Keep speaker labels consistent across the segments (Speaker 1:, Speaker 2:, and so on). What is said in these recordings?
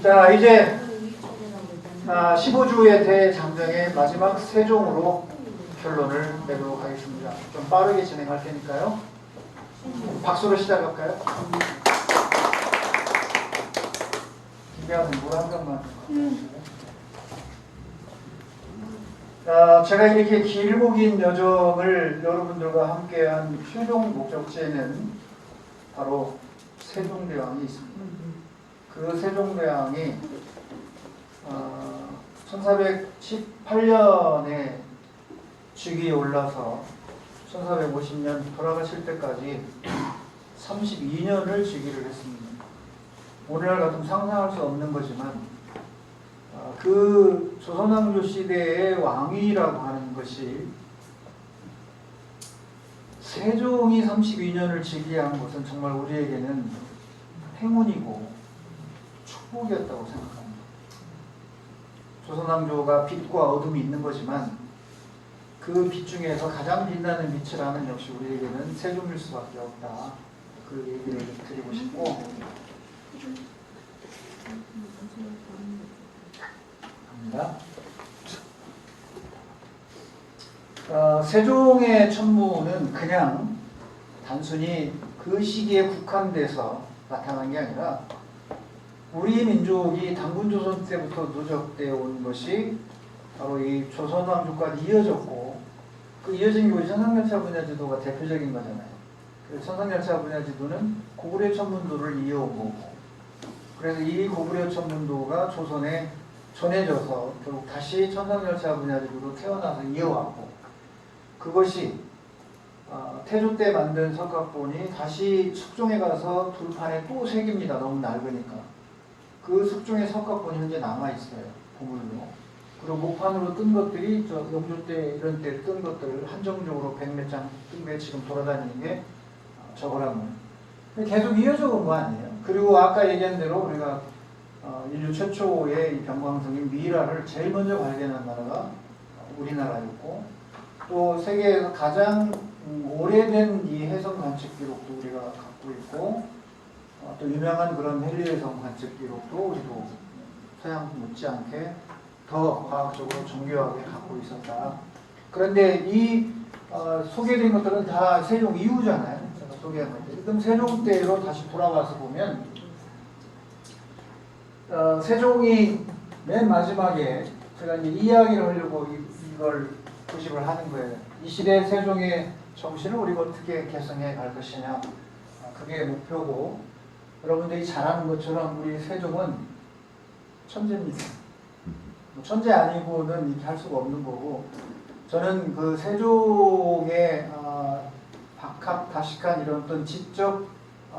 Speaker 1: 자, 이제 15주의 대장정의 마지막 세종으로 결론을 내도록 하겠습니다. 좀 빠르게 진행할 테니까요. 박수로 시작할까요? 김대하는 물한 병만. 제가 이렇게 길고 긴 여정을 여러분들과 함께한 최종 목적지에는 바로 세종대왕이 있습니다. 그 세종대왕이 1418년에 즉위에 올라서 1450년 돌아가실 때까지 32년을 즉위를 했습니다. 오늘날 같으면 상상할 수 없는 거지만 그 조선왕조 시대의 왕위라고 하는 것이 세종이 32년을 즉위한 것은 정말 우리에게는 행운이고 축복이었다고 생각합니다. 조선왕조가 빛과 어둠이 있는 거지만 그 빛 중에서 가장 빛나는 빛이라는 역시 우리에게는 세종일 수밖에 없다. 그 얘기를 드리고 싶고, 합니다. 세종의 천무는 그냥 단순히 그 시기에 국한돼서 나타난 게 아니라 우리 민족이 단군조선 때부터 누적되어 온 것이 바로 이 조선왕조까지 이어졌고, 그 이어진 것이 천상열차 분야제도가 대표적인 거잖아요. 그래서 천상열차 분야제도는 고구려 천문도를 이어온 거고, 그래서 이 고구려 천문도가 조선에 전해져서 결국 다시 천상열차 분야제도로 태어나서 이어왔고, 그것이 태조 때 만든 석가본이 다시 숙종에 가서 둘판에 또 새깁니다. 너무 낡으니까. 그 숙종의 석가본이 현재 남아있어요. 보물로. 그리고 목판으로 뜬 것들이 저 영조 때 이런 때 뜬 것들을 한정적으로 100몇 장 뜬 게 지금 돌아다니는 게 저거라면 계속 이어져 온 거 아니에요. 그리고 아까 얘기한 대로 우리가 인류 최초의 이 병광성인 미이라를 제일 먼저 발견한 나라가 우리나라였고, 또 세계에서 가장 오래된 이 해성 관측 기록도 우리가 갖고 있고, 또 유명한 그런 헨리해성 관측 기록도 우리도 서양 못지않게 더 과학적으로 정교하게 갖고 있었다. 그런데 이 소개된 것들은 다 세종 이후잖아요. 제가 소개한 것들. 그럼 세종 때로 다시 돌아와서 보면 세종이 맨 마지막에 제가 이제 이야기를 하려고 이걸 표집을 하는 거예요. 이 시대 세종의 정신을 우리가 어떻게 개성해 갈 것이냐. 그게 목표고, 여러분들이 잘 아는 것처럼 우리 세종은 천재입니다. 천재 아니고는 이렇게 할 수가 없는 거고, 저는 그 세종의 박학, 다식한 이런 어떤 지적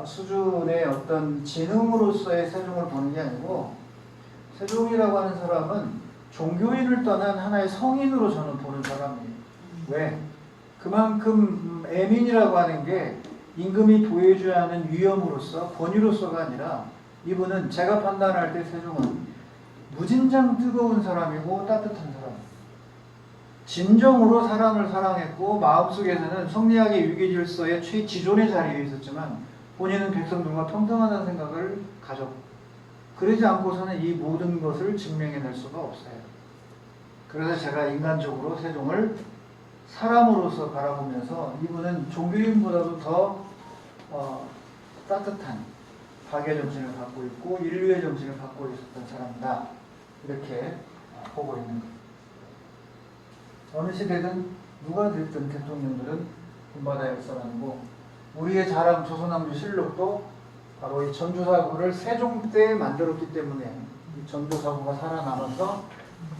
Speaker 1: 수준의 어떤 지능으로서의 세종을 보는 게 아니고, 세종이라고 하는 사람은 종교인을 떠난 하나의 성인으로 저는 보는 사람이에요. 왜? 그만큼 애민이라고 하는 게 임금이 보여줘야 하는 위엄으로서, 권위로서가 아니라, 이분은 제가 판단할 때 세종은 무진장 뜨거운 사람이고 따뜻한 사람, 진정으로 사람을 사랑했고, 마음속에서는 성리학의 유기질서의 최지존의 자리에 있었지만 본인은 백성들과 평등하다는 생각을 가졌고, 그러지 않고서는 이 모든 것을 증명해낼 수가 없어요. 그래서 제가 인간적으로 세종을 사람으로서 바라보면서 이분은 종교인보다도 더 따뜻한 박의 정신을 갖고 있고 인류의 정신을 갖고 있었던 사람이다. 이렇게 보고 있는 거예요. 어느 시대든 누가 됐든 대통령들은 본받아야 할 사람이고, 우리의 자랑 조선왕조 실록도 바로 이 전조사구를 세종 때 만들었기 때문에 이 전조사구가 살아남아서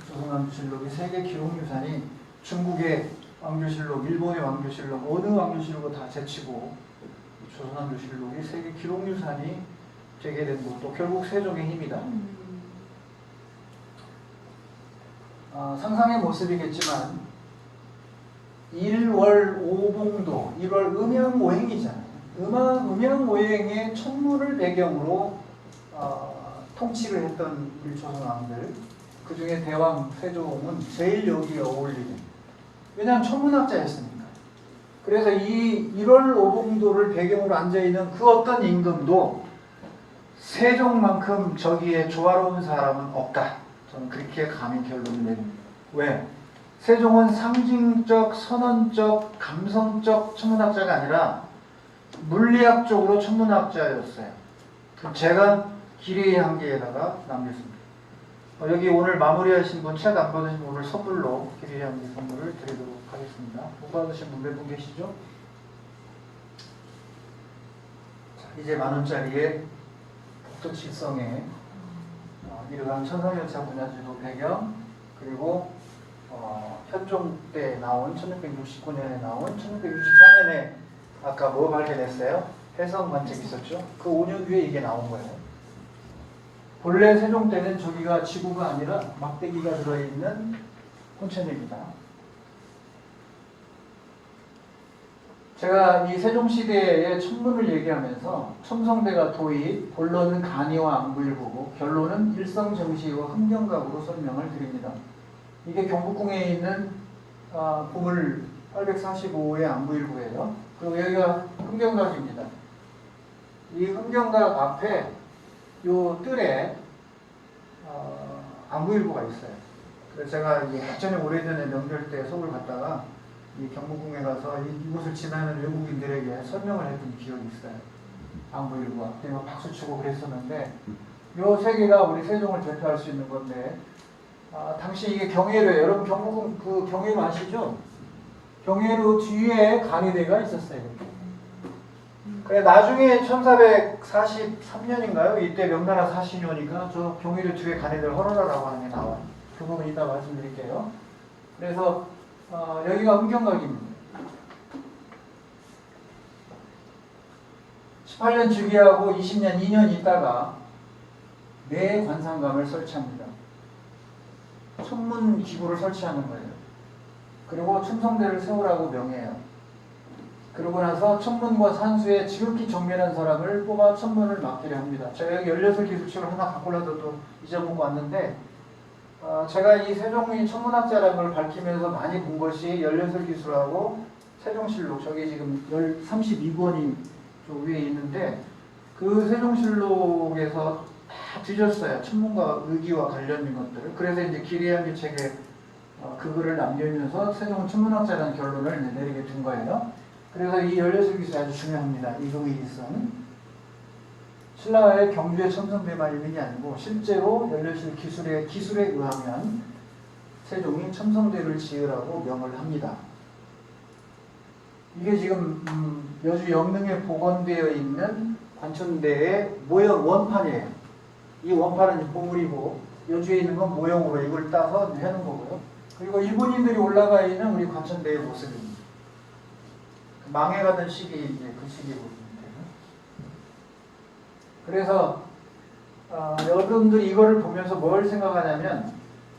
Speaker 1: 조선왕조 실록이 세계 기록유산이 중국의 왕조실록, 일본의 왕조실록, 어느 왕조실록을 다 제치고 조선왕조실록이 세계 기록유산이 되게 된 것도 결국 세종의 힘이다. 상상의 모습이겠지만 1월 오봉도, 1월 음양오행이잖아요. 음양오행의 천문을 배경으로 통치를 했던 우리 조선왕들, 그 중에 대왕 세종은 제일 여기에 어울리는, 왜냐하면 천문학자였으니까. 그래서 이 1월 오봉도를 배경으로 앉아있는 그 어떤 임금도 세종만큼 저기에 조화로운 사람은 없다. 저는 그렇게 감히 결론을 내립니다. 왜? 세종은 상징적, 선언적, 감성적 천문학자가 아니라 물리학적으로 천문학자였어요. 제가 길이의 한계에다가 남겼습니다. 여기 오늘 마무리하신 분, 책 안 받으신 분 오늘 선물로 길이의 한계 선물을 드리도록 하겠습니다. 못 받으신 분 몇 분 계시죠? 자, 이제 10,000원짜리의 북두칠성의 이러한 천상열차 분야지도 배경, 그리고 현종 때 나온 1669년에 나온 1664년에 아까 뭐 발견했어요? 해성관측 있었죠? 그 5년 뒤에 이게 나온 거예요. 본래 세종 때는 저기가 지구가 아니라 막대기가 들어있는 혼천입니다. 제가 이 세종시대의 천문을 얘기하면서 첨성대가 도입, 본론은 간이와 안부일부고 결론은 일성정시와 흥경각으로 설명을 드립니다. 이게 경복궁에 있는 보물 845호의 안부일부예요. 그리고 여기가 흥경각입니다. 이 흥경각 앞에 요 뜰에 안부일부가 있어요. 그래서 제가 예전에 오래전에 명절 때 서울 갔다가 이 경복궁에 가서 이곳을 지나는 외국인들에게 설명을 했던 기억이 있어요. 안부일부 앞에 막 박수 치고 그랬었는데 요 세 개가 우리 세종을 대표할 수 있는 건데 당시 이게 경회로예요. 여러분 경복궁 그 경회로 아시죠? 경회로 뒤에 간이대가 있었어요. 그래 나중에 1443년인가요? 이때 명나라 사신이니까 저 경회로 뒤에 간이대를 헐어라라고 하는 게 나와요. 그 부분 이따 말씀드릴게요. 그래서 여기가 흥경각입니다. 18년 즉위하고 20년, 2년 있다가 내 관상감을 설치합니다. 천문 기구를 설치하는 거예요. 그리고 첨성대를 세우라고 명해요. 그러고 나서 천문과 산수에 지극히 정밀한 사람을 뽑아 천문을 맡기려 합니다. 제가 여기 16기술책을 하나 갖고라도 또 잊어보고 왔는데 제가 이 세종이 천문학자라는 걸 밝히면서 많이 본 것이 16기술하고 세종실록, 저기 지금 32권이 저 위에 있는데 그 세종실록에서 다 뒤졌어요. 천문과 의기와 관련된 것들을. 그래서 이제 길이한계 책에 그거를 남기면서 세종은 천문학자라는 결론을 내리게 된 거예요. 그래서 이 16기술이 아주 중요합니다. 이동일성. 신라의 경주의 첨성대만 있는 게 아니고 실제로 16기술의 기술에 의하면 세종이 첨성대를 지으라고 명을 합니다. 이게 지금 여주 영릉에 복원되어 있는 관천대의 모형 원판이에요. 이 원판은 보물이고 여주에 있는 건 모형으로 이걸 따서 해놓은 거고요. 그리고 일본인들이 올라가 있는 우리 관천대의 모습입니다. 망해가던 시기 이제 그 시기거든요. 그래서 여러분들이 이거를 보면서 뭘 생각하냐면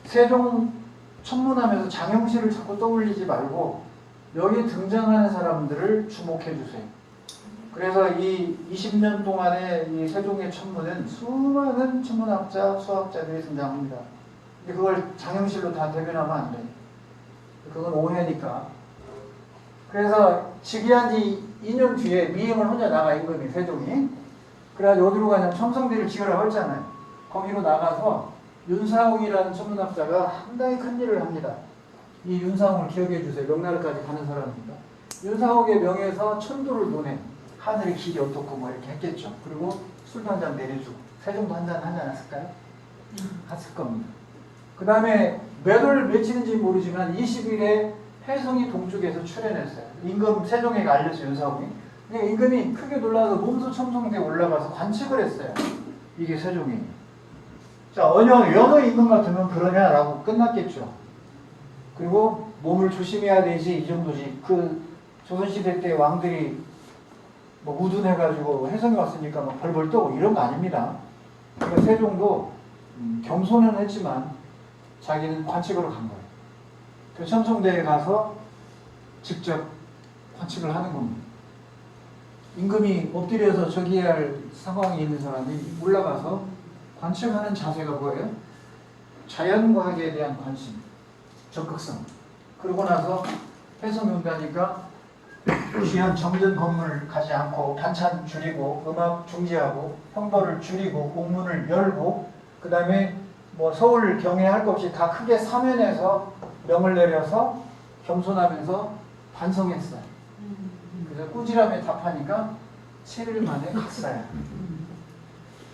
Speaker 1: 세종 천문하면서 장영실을 자꾸 떠올리지 말고 여기 등장하는 사람들을 주목해 주세요. 그래서 이 20년 동안의 이 세종의 천문은 수많은 천문학자, 수학자들이 등장합니다. 근데 그걸 장영실로 다 대변하면 안 돼요. 그건 오해니까. 그래서 즉위한 지 2년 뒤에 미행을 혼자 나가 임금이 세종이. 그래가지고 어디로 가냐면 첨성대를 지으라고 했잖아요. 거기로 나가서 윤사홍이라는 천문학자가 상당히 큰 일을 합니다. 이 윤사홍을 기억해 주세요. 명나라까지 가는 사람입니다. 윤사홍의 명에서 천도를 논해. 하늘의 길이 어떻고 뭐 이렇게 했겠죠. 그리고 술도 한 잔 내려주고. 세종도 한 잔 하지 않았을까요? 했을 겁니다. 그 다음에 몇 월 며칠인지 모르지만 20일에 해성이 동쪽에서 출현했어요. 임금 세종에게 알렸어요. 윤사홍이. 근데 임금이 크게 놀라서 몸소 첨성대에 올라가서 관측을 했어요. 이게 세종이. 자, 연어 임금 같으면 그러냐라고 끝났겠죠. 그리고 몸을 조심해야 되지 이 정도지. 그 조선시대 때 왕들이 뭐 우둔해가지고 해성에 왔으니까 막 벌벌 떠고 이런 거 아닙니다. 그러니까 세종도 겸손은 했지만 자기는 관측으로 간 거예요. 그 첨성대에 가서 직접 관측을 하는 겁니다. 임금이 엎드려서 저기해야 할 상황이 있는 사람이 올라가서 관측하는 자세가 뭐예요? 자연과학에 대한 관심, 적극성. 그러고 나서 해성이 온다니까 귀한 정든 건물을 가지 않고 반찬 줄이고 음악 중지하고 형벌을 줄이고 공문을 열고 그 다음에 뭐 서울 경에 할 것 없이 다 크게 사면해서 명을 내려서 겸손하면서 반성했어요. 그래서 꾸지람에 답하니까 7일 만에 갔어요.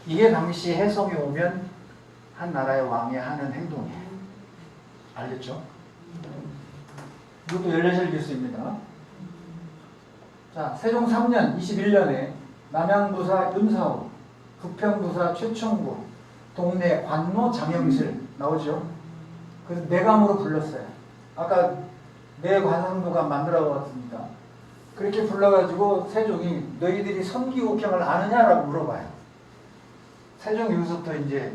Speaker 1: 이게 당시 해성이 오면 한 나라의 왕이 하는 행동이에요. 알겠죠? 이것도 연례실 기수입니다. 자, 세종 3년 21년에 남양부사 윤사호, 부평부사 최충구, 동네 관노 장영실 나오죠. 그래서 내감으로 불렀어요. 아까 내관상도가 만들어 왔습니다. 그렇게 불러가지고 세종이 너희들이 선기옥경을 아느냐라고 물어봐요. 세종이 여기서부터 이제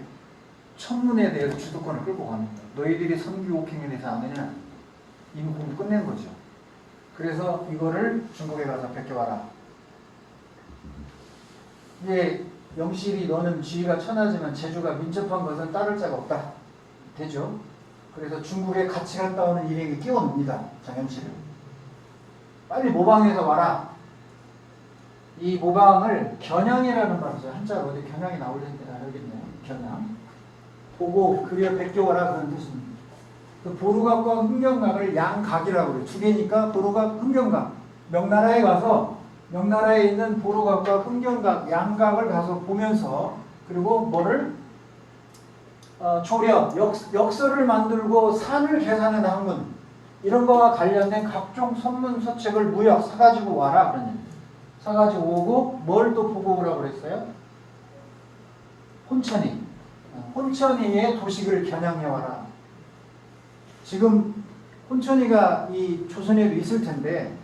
Speaker 1: 천문에 대해서 주도권을 끌고 갑니다. 너희들이 선기옥경에 대해서 아느냐? 이미 공부 끝낸 거죠. 그래서 이거를 중국에 가서 베껴와라. 이제 영실이 너는 지위가 천하지만 재주가 민첩한 것은 따를 자가 없다. 되죠? 그래서 중국에 같이 갔다 오는 일행이 끼워놉니다. 장영실을. 빨리 모방해서 와라. 이 모방을 겨냥이라는 말이죠. 한자로 어디 겨냥이 나올 텐데 여기 있네요. 겨냥. 보고 그려 베껴와라 그런 뜻입니다. 그 보루각과 흥경각을 양각이라고 그래요. 두 개니까 보루각, 흥경각. 명나라에 가서 명나라에 있는 보루각과 흥경각, 양각을 가서 보면서 그리고 뭐를 조력, 역설을 만들고 산을 계산하는 학문 이런 거와 관련된 각종 선문 서책을 무역 사가지고 와라 그런 얘기. 사가지고 오고 뭘 또 보고 오라고 그랬어요? 혼천이. 혼천이의 도식을 겨냥해 와라. 지금 혼천이가 이 조선에도 있을 텐데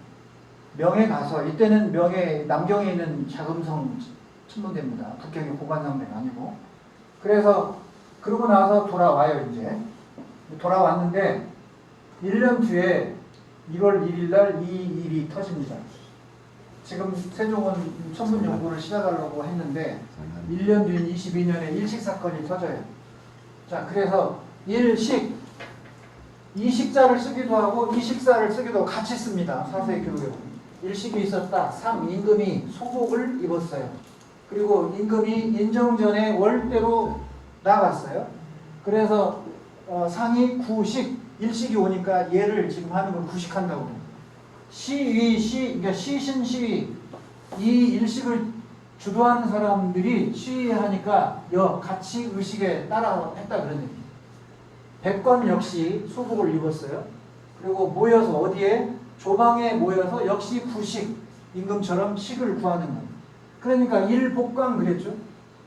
Speaker 1: 명에 가서 이때는 명에 남경에 있는 자금성 천문대입니다. 북경의 고관상대가 아니고. 그래서 그러고 나서 돌아와요. 이제 돌아왔는데 1년 뒤에 1월 1일 날 이 일이 터집니다. 지금 세종은 천문 연구를 시작하려고 했는데 1년 뒤인 22년에 일식 사건이 터져요. 자, 그래서 일식 이식자를 쓰기도 하고 이식사를 쓰기도 하고 같이 씁니다. 사서의 기록에 보면. 일식이 있었다. 상 임금이 소복을 입었어요. 그리고 임금이 인정전에 월대로 나갔어요. 그래서 상이 구식, 일식이 오니까 얘를 지금 하는 걸 구식한다고 해요. 그러니까 시신 시위, 이 일식을 주도하는 사람들이 시위하니까 같이 의식에 따라 했다 그런 얘기예요. 백관 역시 수복을 입었어요. 그리고 모여서 어디에? 조방에 모여서 역시 구식, 임금처럼 식을 구하는 거예요. 그러니까 일복강 그랬죠.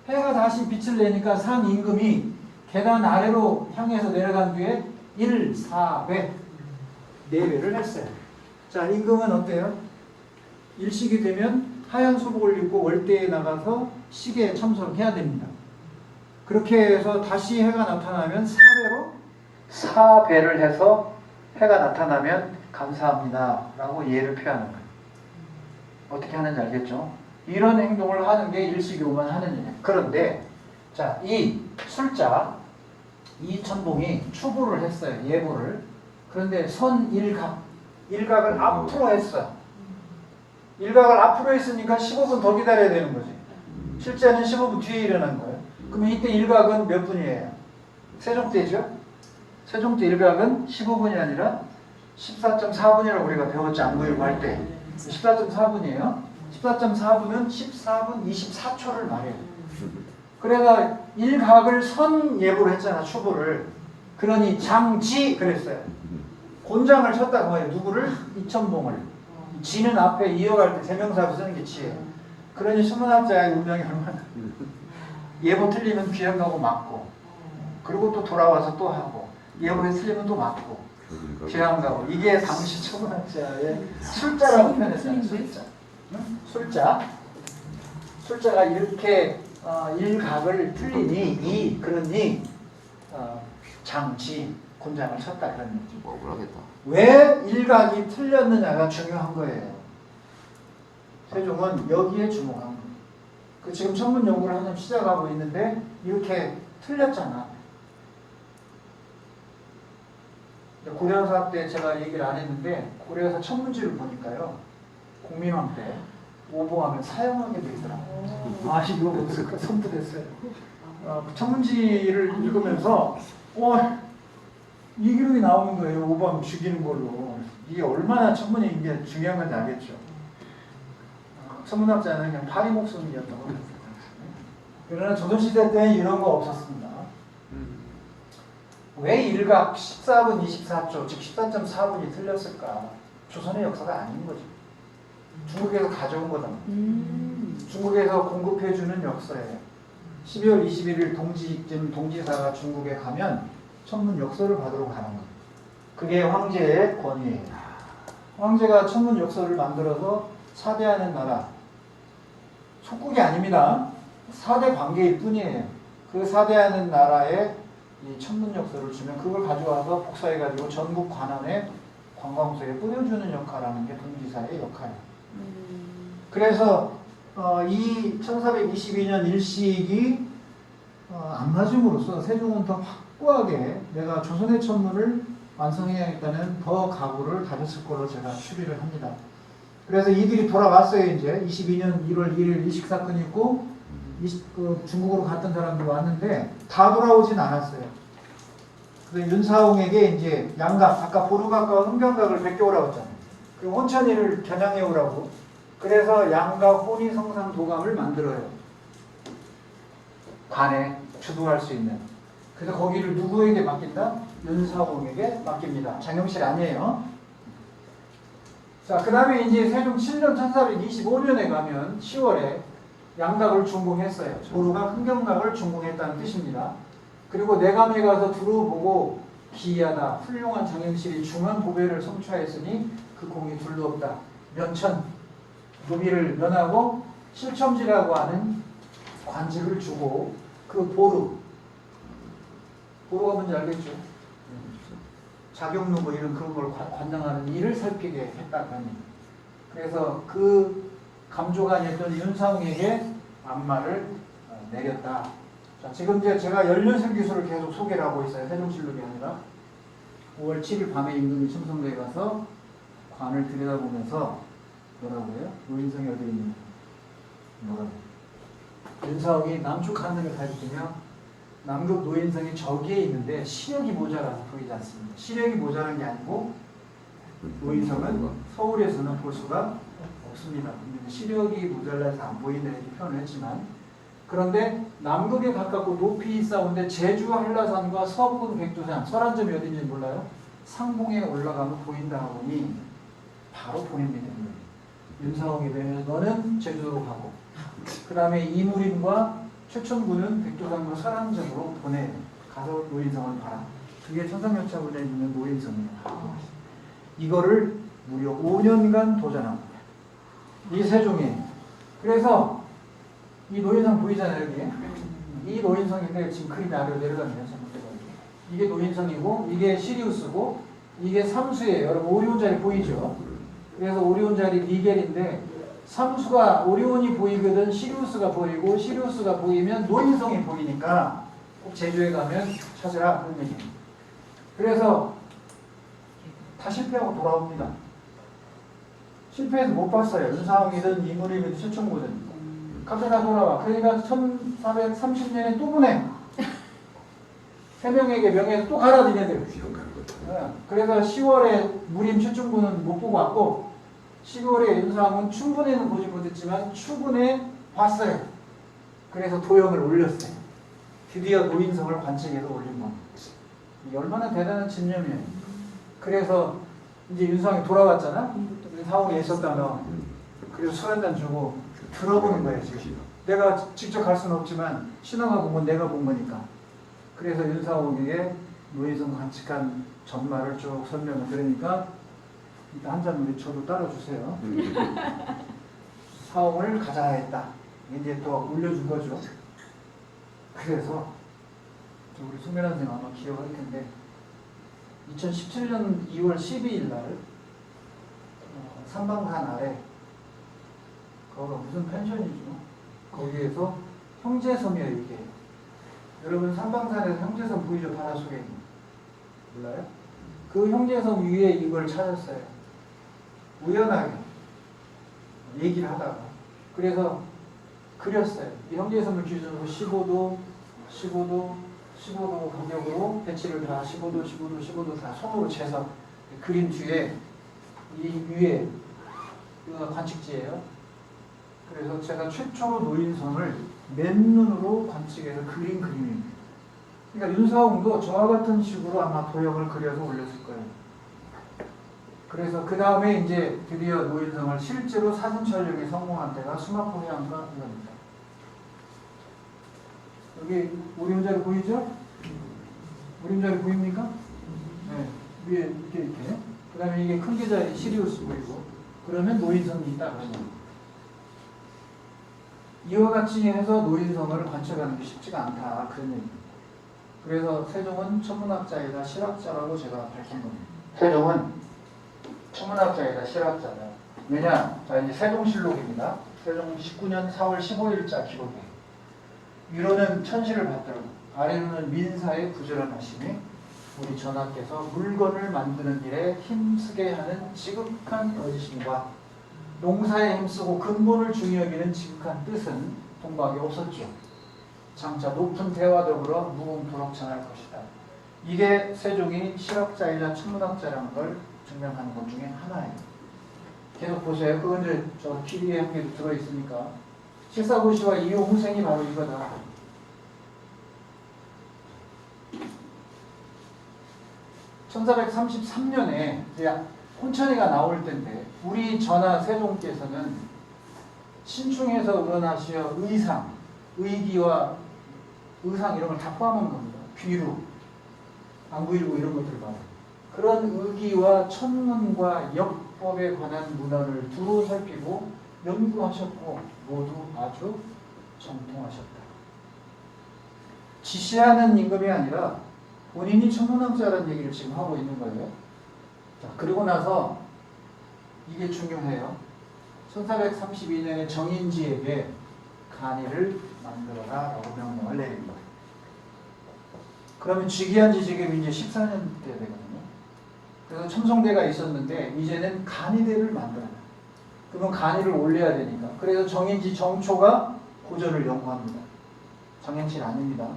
Speaker 1: 해가 다시 빛을 내니까 상 임금이 계단 아래로 향해서 내려간 뒤에 1, 4배 4배를 했어요. 자, 임금은 어때요? 일식이 되면 하얀 수복을 입고 월대에 나가서 식에 참석해야 됩니다. 그렇게 해서 다시 해가 나타나면 4배를 해서 해가 나타나면 감사합니다 라고 예를 표하는 거예요. 어떻게 하는지 알겠죠? 이런 행동을 하는 게 일식이 오면 하는 일이에요. 그런데 자, 이 술자 이천봉이 추보를 했어요. 예보를. 그런데 일각을 앞으로 했어요. 일각을 앞으로 했으니까 15분 더 기다려야 되는 거지. 실제는 15분 뒤에 일어난 거예요. 그러면 이때 일각은 몇 분이에요? 세종 때죠? 세종 때 일각은 15분이 아니라 14.4분이라고 우리가 배웠지, 안구일고 할 때. 14.4분이에요. 14.4분은 14분 24초를 말해요. 그래서 일각을 선 예보를 했잖아, 추보를. 그러니 장지 그랬어요. 곤장을 쳤다고 말해요. 누구를? 이천봉을. 지는 앞에 이어갈 때 대명사로 쓰는 게 지예요. 그러니 수문학자의 운명이 얼마나 예보 틀리면 귀양 가고 맞고, 그리고 또 돌아와서 또 하고, 예보에 틀리면 또 맞고, 귀양 가고. 이게 당시 수문학자의 술자라고 표현했잖아요. 술자. 응? 술자가 이렇게 일각을 틀리니 그러니 장지 곤장을 쳤다 그런 얘기.
Speaker 2: 억울하겠다.
Speaker 1: 왜 일각이 틀렸느냐가 중요한 거예요. 세종은 여기에 주목한 거예요. 그 지금 천문 연구를 한참 시작하고 있는데 이렇게 틀렸잖아. 고려사 때 제가 얘기를 안 했는데 고려사 천문지를 보니까요. 공민왕 때 오보하면 사형하게 되더라고요. 아, 이거 무슨 선포됐어요. 천문지를 읽으면서 이 기록이 나오는 거예요. 오보하면 죽이는 걸로. 이게 얼마나 천문이 게 중요한 건지 알겠죠. 천문학자는 그냥 파리 목숨이었던 거예요. 그러나 조선시대 때는 이런 거 없었습니다. 왜 일각 14분 24초, 즉 14.4분이 틀렸을까? 조선의 역사가 아닌 거죠. 중국에서 가져온 거잖아요. 중국에서 공급해주는 역사예요. 12월 21일 동지사가 중국에 가면 천문 역서를 받으러 가는 거예요. 그게 황제의 권위예요. 황제가 천문 역서를 만들어서 사대하는 나라, 속국이 아닙니다. 사대 관계일 뿐이에요. 그 사대하는 나라에 이 천문 역서를 주면 그걸 가져와서 복사해가지고 전국 관원의 관광소에 뿌려주는 역할을 하는 게 동지사의 역할이에요. 그래서 이 1422년 일식이 안마중으로서 세종은 더 확고하게 내가 조선의 천문을 완성해야겠다는 더 각오를 다졌을 거로 제가 추리를 합니다. 그래서 이들이 돌아왔어요. 이제 22년 1월 1일 이식 사건이 있고 중국으로 갔던 사람들이 왔는데 다 돌아오진 않았어요. 그래서 윤사홍에게 이제 양각, 아까 보루각과 흥경각을 베껴오라고 했잖아요. 그리고 혼천이를 겨냥해 오라고. 그래서 양각, 혼이, 성상, 도감을 만들어요. 관에 주도할 수 있는. 그래서 거기를 누구에게 맡긴다? 윤사홍에게 맡깁니다. 장영실 아니에요. 자, 그 다음에 이제 세종 7년 1425년에 가면 10월에 양각을 준공했어요. 보루각, 흥경각을 준공했다는 뜻입니다. 그리고 내감에 가서 두루보고 기이하다, 훌륭한 장영실이 중한 보배를 성취하였으니 그 공이 둘도 없다. 면천, 노비를 면하고 실첨지라고 하는 관직을 주고 그 보루가 뭔지 알겠죠? 작용루 뭐 이런 그런 걸 관장하는 일을 살피게 했다고 합니다. 그래서 그 감조관이었던 윤사홍에게 안마를 내렸다. 자, 지금 이제 제가 연륜설 기술을 계속 소개를 하고 있어요. 세종실록이 아니라 5월 7일 밤에 임금이 첨성대에 가서 관을 들여다보면서 뭐라고요? 노인성이 어디 있느냐? 뭐라고? 윤사홍이 남쪽 하늘을 가리키며 남극 노인성이 저기에 있는데 시력이 모자라서 보이지 않습니다. 시력이 모자란 게 아니고 노인성은 서울에서는 볼 수가 없습니다. 시력이 모자라서 안 보인다 이렇게 표현을 했지만 그런데 남극에 가깝고 높이 있사온데 제주 한라산과 서북은 백두산, 설안점이 어딘지 몰라요? 상봉에 올라가면 보인다 하오니 바로 보냅니다. 윤사홍이 되면 너는 제주도로 가고 그 다음에 이무림과 최천군은 백두산과 설안점으로 보내 가서 노인성을 봐라. 그게 천상열차 보내주는 노인성입니다. 이거를 무려 5년간 도전합니다. 이 세종이. 그래서 이 노인성 보이잖아요, 여기. 이 노인성인데 지금 그림이 아래로 내려가네요. 이게 노인성이고 이게 시리우스고 이게 삼수예요. 여러분 오리온 자리 보이죠? 그래서 오리온 자리 니겔인데 삼수가 오리온이 보이거든 시리우스가 보이고 시리우스가 보이면 노인성이 보이니까 꼭 제주에 가면 찾으라 그런 얘기입니다. 그래서 다 실패하고 돌아옵니다. 실패해서 못 봤어요. 윤사홍이든 이무림이든 최충구든. 갑자기 다 돌아와. 그러니까 1430년에 또 보내. 세 명에게 명예에서 또 가라 니네들. 그래서 10월에 무림 최충구는 못 보고 왔고 12월에 윤사홍은 춘분에는 보지 못했지만 추분에 봤어요. 그래서 도형을 올렸어요. 드디어 노인성을 관측해서 올린 겁니다. 이게 얼마나 대단한 집념이에요. 그래서 이제 윤사홍이 돌아왔잖아. 윤사홍이 있었다 너. 그래서 술 한잔 주고 들어보는 거예요 지금. 내가 직접 갈 수는 없지만 신화가 본 건 내가 본 거니까. 그래서 윤사홍에게 노인성 관측한 전말을 쭉 설명을 들으니까 일단 한 잔 우리 저도 따라주세요. 사홍을 가자 했다. 이제 또 올려준 거죠. 그래서 우리 송면한 선생님 아마 기억할 텐데 2017년 2월 12일 날 삼방산 아래 거기가 무슨 펜션이죠. 거기에서 형제섬이에요 이게. 여러분 삼방산에서 형제섬 보이죠? 바닷속에 있는. 몰라요? 그 형제섬 위에 이걸 찾았어요. 우연하게. 얘기를 하다가. 그래서 그렸어요. 이 형제선물 기준으로 15도, 15도, 15도 간격으로 배치를 다 15도, 15도, 15도 다 손으로 재서 그린 뒤에 이 위에 이거 관측지예요. 그래서 제가 최초로 노인성을 맨눈으로 관측해서 그린 그림입니다. 그러니까 윤사홍도 저와 같은 식으로 아마 도형을 그려서 올렸을 거예요. 그래서 그 다음에 이제 드디어 노인성을 실제로 사진 촬영에 성공한 때가 수마포 해안가 이겁니다. 여기 오림자리 보이죠? 오림자리 보입니까? 네, 위에 이렇게. 그 다음에 이게 큰 계자리 시리우스 보이고. 그러면 노인성이 있다. 이와 같이 해서 노인성을 관측하는 게 쉽지가 않다. 그런 얘기입니다. 그래서 세종은 천문학자이다 실학자라고 제가 밝힌 겁니다. 세종은 천문학자이다 실학자다. 왜냐? 자, 이제 세종실록입니다. 세종 19년 4월 15일자 기록이에요. 위로는 천시를 받들고 아래로는 민사의 부지런하심이 우리 전하께서 물건을 만드는 일에 힘쓰게 하는 지극한 의지심과 농사에 힘쓰고 근본을 중히 여기는 지극한 뜻은 동박이 없었죠. 장차 높은 대와 더불어 무궁토록 전할 것이다. 이게 세종이 실학자이자 천문학자라는 걸 증명하는 것 중에 하나예요. 계속 보세요. 그건 이제 저 PD에 한 개도 들어있으니까. 실사고시와 이용후생이 바로 이거다. (1433년에) 혼천이가 나올 때인데 우리 전하 세종께서는 신충에서 우러나시어 의상, 의기와 의상 이런 걸 다 포함한 겁니다. 귀루, 안구일구 이런 것들 봐요. 그런 의기와 천문과 역법에 관한 문헌을 두루 살피고 연구하셨고 모두 아주 정통하셨다. 지시하는 임금이 아니라 본인이 천문학자라는 얘기를 지금 하고 있는 거예요. 자, 그리고 나서 이게 중요해요. 1432년에 정인지에게 간이를 만들어라 라고 명령을 내립니다. 그러면 즉위한 지 지금 이제 14년대 되거든요. 그래서 첨성대가 있었는데 이제는 간이대를 만들어라. 그러면 간이를 올려야 되니까. 그래서 정인지 정초가 고전을 연구합니다. 정행실 아닙니다.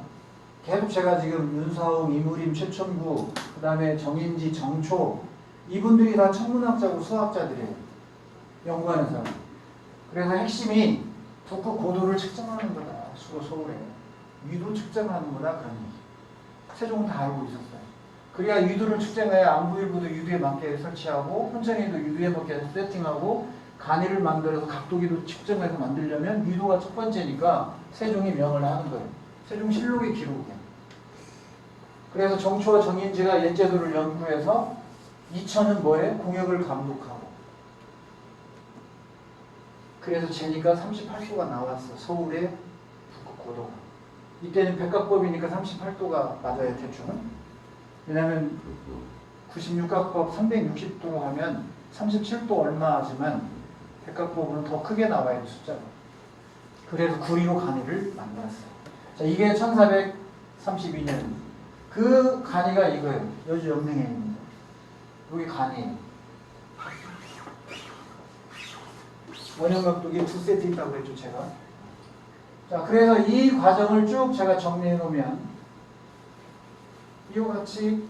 Speaker 1: 계속 제가 지금 윤사홍, 이무림, 최천구, 그 다음에 정인지, 정초 이분들이 다 천문학자고 수학자들이에요. 연구하는 사람. 그래서 핵심이 북극 고도를 측정하는 거다. 서울에. 위도 측정하는구나 그런 얘기. 세종은 다 알고 있었어요. 그래야 위도를 측정해야 안부일부도 유두에 맞게 설치하고 혼천이도 유두에 맞게 세팅하고 간이를 만들어서 각도기도 측정해서 만들려면 위도가 첫 번째니까 세종이 명을 하는 거예요. 세종실록의 기록이에요. 그래서 정초와 정인지가 yen제도를 연구해서 이천은 뭐에? 공역을 감독하고. 그래서 재니까 38도가 나왔어. 서울의 북극 고도가. 이때는 백각법이니까 38도가 맞아요. 대충은. 왜냐하면 96각법 360도로 하면 37도 얼마지만 백각법으로는 더 크게 나와야 돼 숫자가. 그래서 구리로 간이를 만들었어요. 자, 이게 1432년. 그 간이가 이거예요. 여주 영릉에 있는 거. 여기 간이에요. 원형각도기 두 세트 있다고 그랬죠, 제가. 자, 그래서 이 과정을 쭉 제가 정리해 놓으면 이와 같이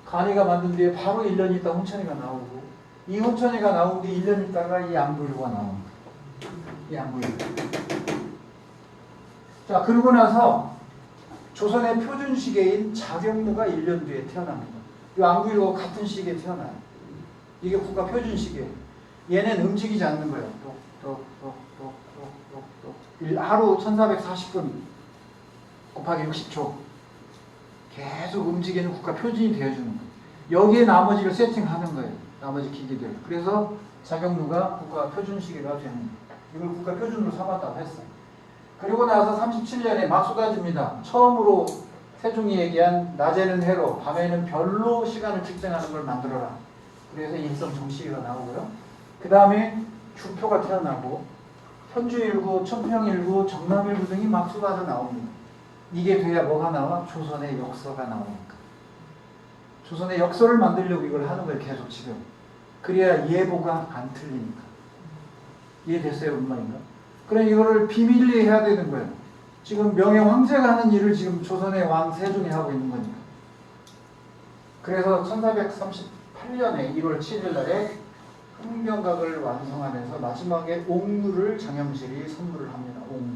Speaker 1: 간이가 만든 뒤에 바로 1년 있다 혼천이가 나오고 이 혼천이가 나온 뒤 1년 있다가 이 안부일보가 나옵니다. 이 안부일보. 자, 그러고 나서 조선의 표준 시계인 자경루가 1년 뒤에 태어납니다. 이 안부일보가 같은 시기에 태어나요. 이게 국가 표준 시계예요. 얘는 움직이지 않는 거예요. 하루 1440분 곱하기 60초 계속 움직이는 국가 표준이 되어주는 거예요. 여기에 나머지를 세팅하는 거예요. 나머지 기기들. 그래서 자경루가 국가 표준 시계가 되는 거예요. 이걸 국가 표준으로 삼았다고 했어요. 그리고 나서 37년에 막 쏟아집니다. 처음으로 세종이 얘기한 낮에는 해로 밤에는 별로 시간을 측정하는 걸 만들어라. 그래서 일성 정시계가 나오고요. 그 다음에 주표가 태어나고 현주일구, 천평일구, 정남일구 등이 막 쏟아져 나옵니다. 이게 돼야 뭐가 나와? 조선의 역사가 나오니까. 조선의 역사를 만들려고 이걸 하는 거예요. 계속 지금. 그래야 예보가 안 틀리니까. 이해됐어요? 무슨 말인가? 그래 이거를 비밀리에 해야 되는 거예요. 지금 명예 황제가 하는 일을 지금 조선의 왕 세종이 하고 있는 거니까. 그래서 1438년에 1월 7일 날에 흥명각을 완성하면서 마지막에 옥루를 장영실이 선물을 합니다. 옥루.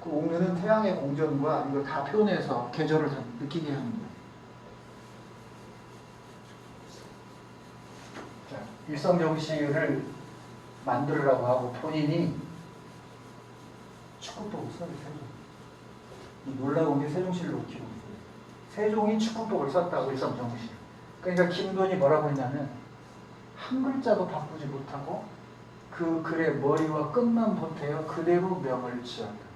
Speaker 1: 그 옥루는 태양의 공전과 이걸 다 표현해서 계절을 다 느끼게 하는 거예요. 자, 일성정시를 만들으라고 하고 본인이 축구복을 써요. 세종. 놀라운 게 세종시를 놓기고 있어요. 세종이 축구복을 썼다고 일성정시. 그러니까 김돈이 뭐라고 했냐면 한 글자도 바꾸지 못하고 그 글의 머리와 끝만 보태어 그대로 명을 지었다.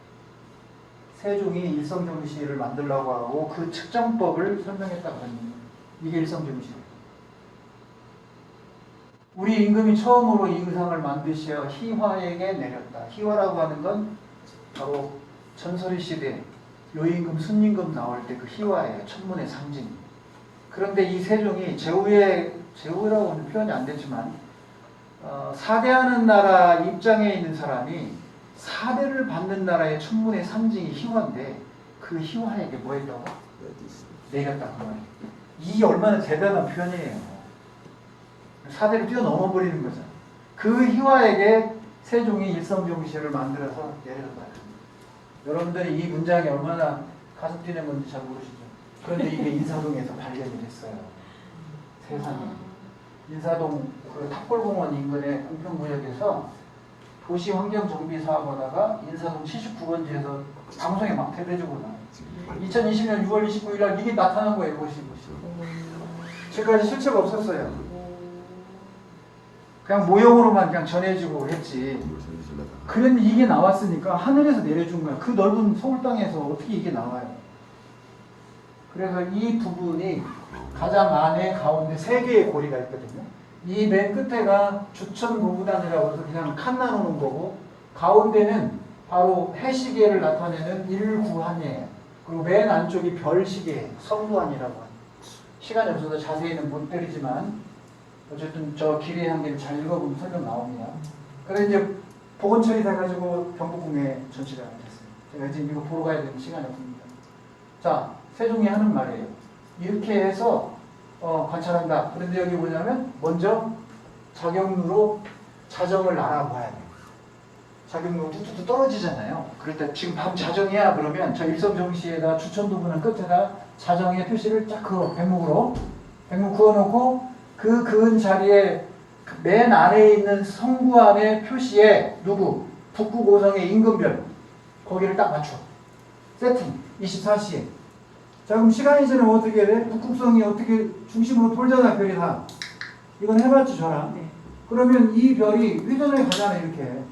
Speaker 1: 세종이 일성정시를 만들라고 하고 그 측정법을 설명했다고 합니다. 이게 일성정시예요. 우리 임금이 처음으로 이 의상을 만드시어 희화에게 내렸다. 희화라고 하는 건 바로 전설의 시대 요임금, 순임금 나올 때 그 희화예요. 천문의 상징. 그런데 이 세종이 제후라고 하는 표현이 안 되지만 사대하는 나라 입장에 있는 사람이 사대를 받는 나라의 천문의 상징이 희화인데 그 희화에게 뭐 했다고? 내렸다고 말이에요. 이게 얼마나 대단한 표현이에요. 사대를 뛰어넘어 버리는 거잖아. 그 희화에게 세종이 일성정시를 만들어서 내렸다. 여러분들이 이 문장이 얼마나 가슴 뛰는 건지 잘 모르시죠? 그런데 이게 인사동에서 발견이 됐어요. 세상에. 인사동 그 탑골공원 인근의 공평구역에서 도시환경정비 사업하다가 인사동 79번지에서 방송에 막 대대적으로 나와요. 2020년 6월 29일 날 이게 나타난 거예요. 이것이. 지금까지 실체가 없었어요. 그냥 모형으로만 그냥 전해지고 했지. 그런데 이게 나왔으니까 하늘에서 내려준 거야. 그 넓은 서울 땅에서 어떻게 이게 나와요? 그래서 이 부분이 가장 안에 가운데 세 개의 고리가 있거든요. 이 맨 끝에가 주천보부단이라고 해서 그냥 칸 나누는 거고 가운데는 바로 해시계를 나타내는 일구한이에요. 그리고 맨 안쪽이 별시계, 성구한이라고 합니다. 시간이 없어서 자세히는 못 드리지만 어쨌든 저 길의 향기를 잘 읽어보면 설명 나옵니다. 그래서 이제 복원 처리돼가지고 경복궁에 전시가 됐어요. 제가 지금 이거 보러 가야 되는 시간이 없습니다. 자, 세종이 하는 말이에요. 이렇게 해서 관찰한다. 그런데 여기 뭐냐면 먼저 자경루로 자정을 알아봐야 돼요. 자경루가 뚝뚝뚝 떨어지잖아요. 그럴 때 지금 밤 자정이야 그러면 저 일성정시에다 주천도분한 끝에다 자정의 표시를 쫙 그어 백묵으로 백묵 그어놓고 그 그은 자리에 맨 안에 있는 성구안의 표시에 누구? 북구고성의 임금별 거기를 딱 맞춰 세팅 24시에. 자 그럼 시간이 지나면 어떻게 돼? 북극성이 어떻게 중심으로 돌잖아. 별이 다. 이건 해봤지 저랑. 네. 그러면 이 별이 회전을 가잖아 이렇게.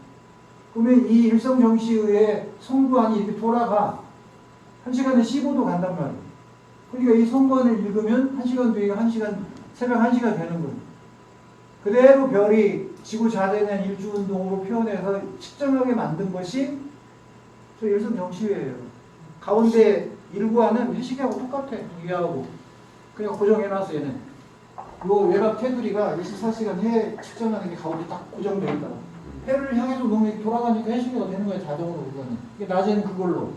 Speaker 1: 그러면 이 일성정시의 성구안이 이렇게 돌아가 1시간에 15도 간단 말이에요. 그러니까 이 성구안을 읽으면 1시간 뒤에 1시간 새벽 1시가 되는 거예요. 그대로 별이 지구 자대는 일주운동으로 표현해서 측정하게 만든 것이 저 일성정시예요. 가운데 일구안은 해시계하고 똑같아. 이하고 그냥 고정해놨어 얘는. 요 외곽 테두리가 24시간 해 측정하는 게 가운데 딱 고정되어 있다. 해를 향해서 너무 돌아가니까 해시계가 되는 거예요. 자동으로 그거는. 낮에는 그걸로.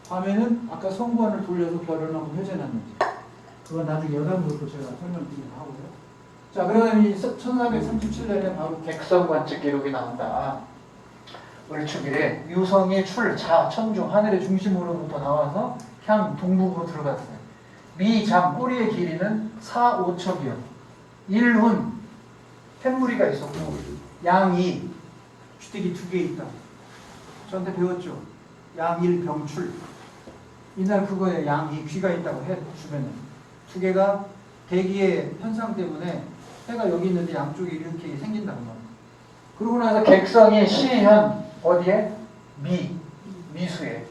Speaker 1: 밤에는 아까 성구안을 돌려서 별을 한번 회전하는지. 그건 나중에 여담으로 제가 설명드리도록 하고요. 자, 그러면 이 1437년에 바로 객성관측 기록이 나온다. 을축일에 유성이 출자 천중 하늘의 중심으로부터 나와서 향 동북으로 들어갔어요. 미장 꼬리의 길이는 4, 5척이요. 일훈 햇무리가 있었고 양이 주택이 2개 있다고. 저한테 배웠죠. 양일병출. 이날 그거에 양이 귀가 있다고 해 주변에. 2개가 대기의 현상 때문에 해가 여기 있는데 양쪽에 이렇게 생긴다는 거예요. 그러고 나서 객성이 시현 어디에? 미수에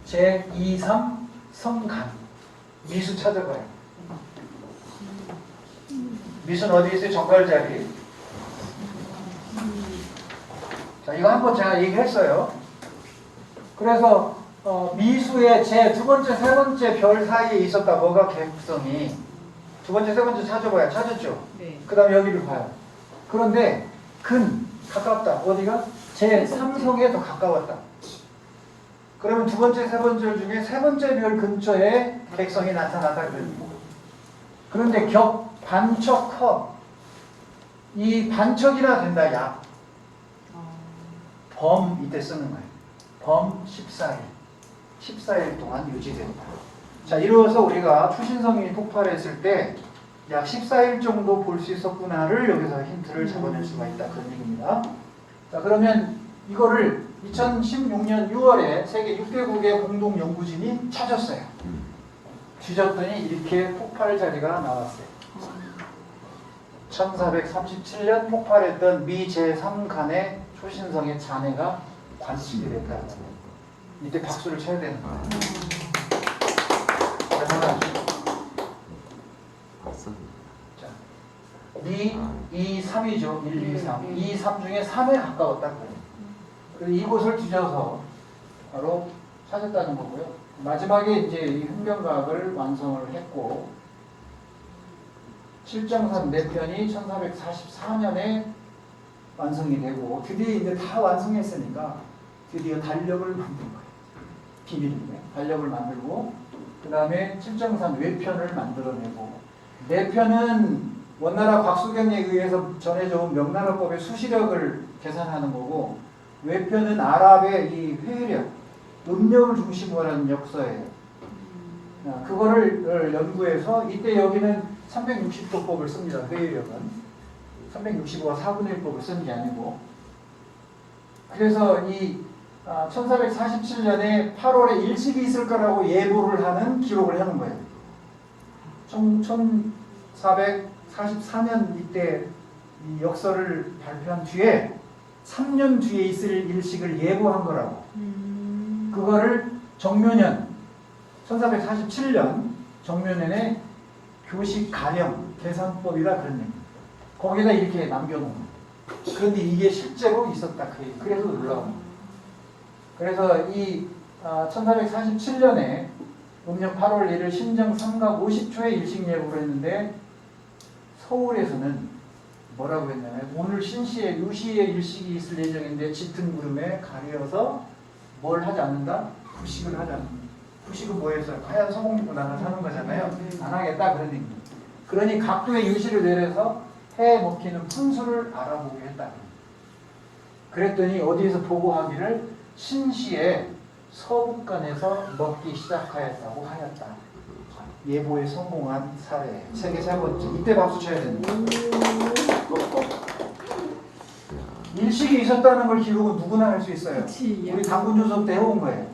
Speaker 1: 제23 성간 미수 찾아봐요. 미수는 어디 있어요? 정갈자리. 자, 이거 한번 제가 얘기했어요. 그래서 미수의 제 2번째, 3번째 별 사이에 있었다. 뭐가 객성이. 2번째, 3번째 찾아봐요. 찾았죠? 네. 그 다음에 여기를 봐요. 그런데 근 가깝다. 어디가? 제3성에 더 가까웠다. 그러면 두 번째, 세 번째 중에 세 번째 별 근처에 객성이 나타나다 그러는 거예요. 그런데 격, 반척, 허. 이 반척이나 된다, 약. 범 이때 쓰는 거예요. 범 14일. 14일 동안 유지된다. 자, 이로써 우리가 초신성이 폭발했을 때 약 14일 정도 볼 수 있었구나를 여기서 힌트를 잡아낼 수가 있다. 그런 얘기입니다. 자, 그러면 이거를 2016년 6월에 세계 6개국의 공동 연구진이 찾았어요. 뒤졌더니 이렇게 폭발 자리가 나왔어요. 1437년 폭발했던 미 제3간의 초신성의 잔해가 관측이 됐다. 이때 박수를 쳐야 되는 거예요. 대단하죠. 자, 미 2, 3이죠. 1, 2, 3. 2, 3 중에 3에 가까웠다. 그래서 이곳을 뒤져서 바로 찾았다는 거고요. 마지막에 이제 이 흑명각을 완성을 했고 7정산 4편이 1444년에 완성이 되고 드디어 이제 다 완성했으니까 드디어 달력을 만든 거예요. 비밀인데 달력을 만들고 그 다음에 7정산 외편을 만들어내고 4편은 원나라 곽수경에 의해서 전해져 온 명나라법의 수시력을 계산하는 거고 외편은 아랍의 이 회의력, 음력을 중심으로 하는 역사예요. 그거를 연구해서 이때 여기는 360도법을 씁니다. 회의력은 365가 4분의 1법을 쓰는 게 아니고 그래서 이 1447년에 8월에 일식이 있을 거라고 예보를 하는 기록을 해놓은 거예요. 1444년 이때 이 역설을 발표한 뒤에 3년 뒤에 있을 일식을 예보한 거라고. 그거를 정묘년 1447년 정묘년에 교식 가령 계산법이다 그런 얘기입니다. 거기다 이렇게 남겨놓은 거예요. 그런데 이게 실제로 있었다 그 얘기. 그래서 놀라운 거예요. 그래서 이 1447년에 음력 8월 1일 신정 3각 50초에 일식 예보를 했는데 서울에서는 뭐라고 했냐면 오늘 신시에 유시에 일식이 있을 예정인데 짙은 구름에 가려서 뭘 하지 않는다? 부식을 하지 않는다. 부식은 뭐였어요? 하얀 소금 입고 나가 사는 거잖아요. 안 하겠다 그런 얘기입니다. 그러니 각도의 유시를 내려서 해에 먹히는 분수를 알아보게 했다. 그랬더니 어디에서 보고하기를 신시에 서북간에서 먹기 시작하였다고 하였다. 예보에 성공한 사례. 세계 세 번째. 이때 박수 쳐야 됩니다. 일식이 있었다는 걸 기록은 누구나 할 수 있어요. 우리 당군조섭 때 해온 거예요.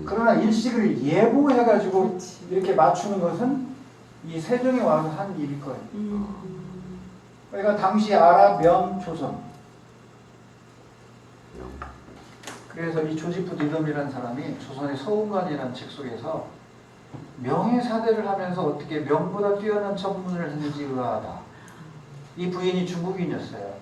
Speaker 1: 그러나 일식을 예보해가지고 이렇게 맞추는 것은 이 세종에 와서 한 일일 거예요. 그러니까 당시 아랍, 명, 조선. 그래서 이 조지프 니덤이라는 사람이 조선의 서운관이라는 책 속에서 명의 사대를 하면서 어떻게 명보다 뛰어난 천문을 했는지 의아하다. 이 부인이 중국인이었어요.